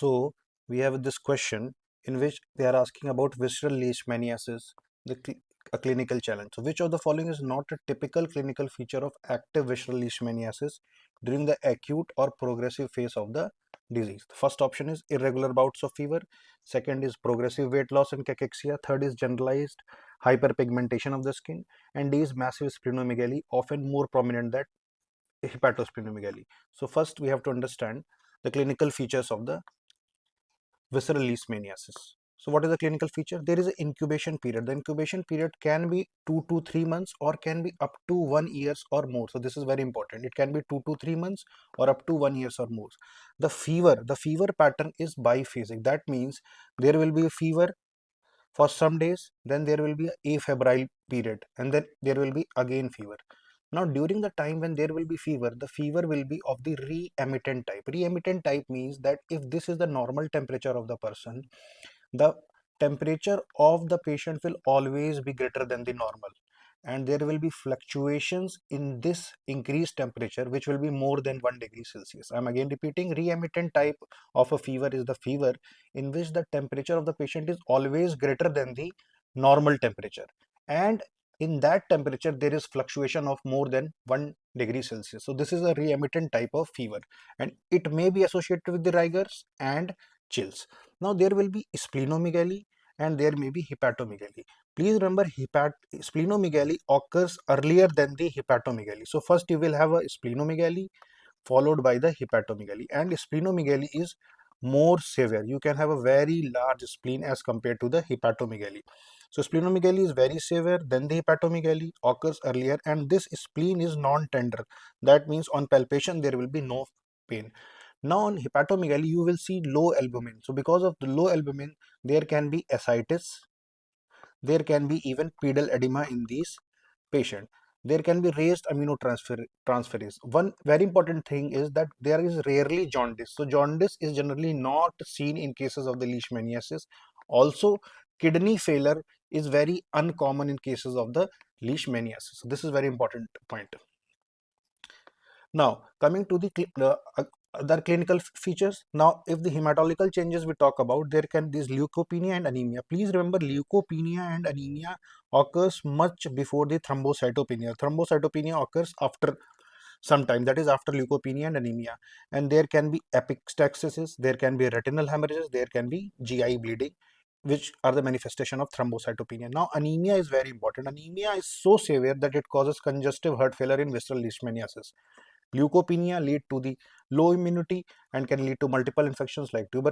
So we have this question in which they are asking about visceral leishmaniasis, a clinical challenge. So which of the following is not a typical clinical feature of active visceral leishmaniasis during the acute or progressive phase of the disease? The first option is irregular bouts of fever. Second is progressive weight loss and cachexia. Third is generalized hyperpigmentation of the skin. And D is massive splenomegaly, often more prominent than hepatosplenomegaly. So first we have to understand the clinical features of the visceral leishmaniasis. So what is the clinical feature? There is an incubation period. The incubation period can be 2 to 3 months or can be up to 1 years or more. So this is very important. It can be 2 to 3 months or up to 1 years or more. The fever pattern is biphasic. That means there will be a fever for some days, then there will be a afebrile period, and then there will be again fever. Now during the time when there will be fever, the fever will be of the re-emittent type. Re-emittent type means that if this is the normal temperature of the person, the temperature of the patient will always be greater than the normal, and there will be fluctuations in this increased temperature which will be more than 1 degree Celsius. I'm again repeating, re-emittent type of a fever is the fever in which the temperature of the patient is always greater than the normal temperature, and in that temperature there is fluctuation of more than 1 degree Celsius. So this is a re-emittent type of fever, and it may be associated with the rigors and chills. Now there will be splenomegaly and there may be hepatomegaly. Please remember, splenomegaly occurs earlier than the hepatomegaly. So first you will have a splenomegaly followed by the hepatomegaly, and splenomegaly is more severe. You can have a very large spleen as compared to the hepatomegaly. So splenomegaly is very severe, then the hepatomegaly occurs earlier, and this spleen is non-tender. That means on palpation there will be no pain. Now on hepatomegaly you will see low albumin. So because of the low albumin there can be ascites, there can be even pedal edema in these patients. There can be raised aminotransferase. One very important thing is that there is rarely jaundice. So jaundice is generally not seen in cases of the leishmaniasis. Also, kidney failure is very uncommon in cases of the leishmaniasis. So this is very important point. Now, coming to the other clinical features. Now, if the hematological changes we talk about, there can be leukopenia and anemia. Please remember, leukopenia and anemia occurs much before the thrombocytopenia. Thrombocytopenia occurs after some time, that is after leukopenia and anemia. And there can be epistaxis, there can be retinal hemorrhages, there can be GI bleeding, which are the manifestation of thrombocytopenia. Now, anemia is very important. Anemia is so severe that it causes congestive heart failure in visceral leishmaniasis. Leukopenia lead to the low immunity and can lead to multiple infections like tuberculosis.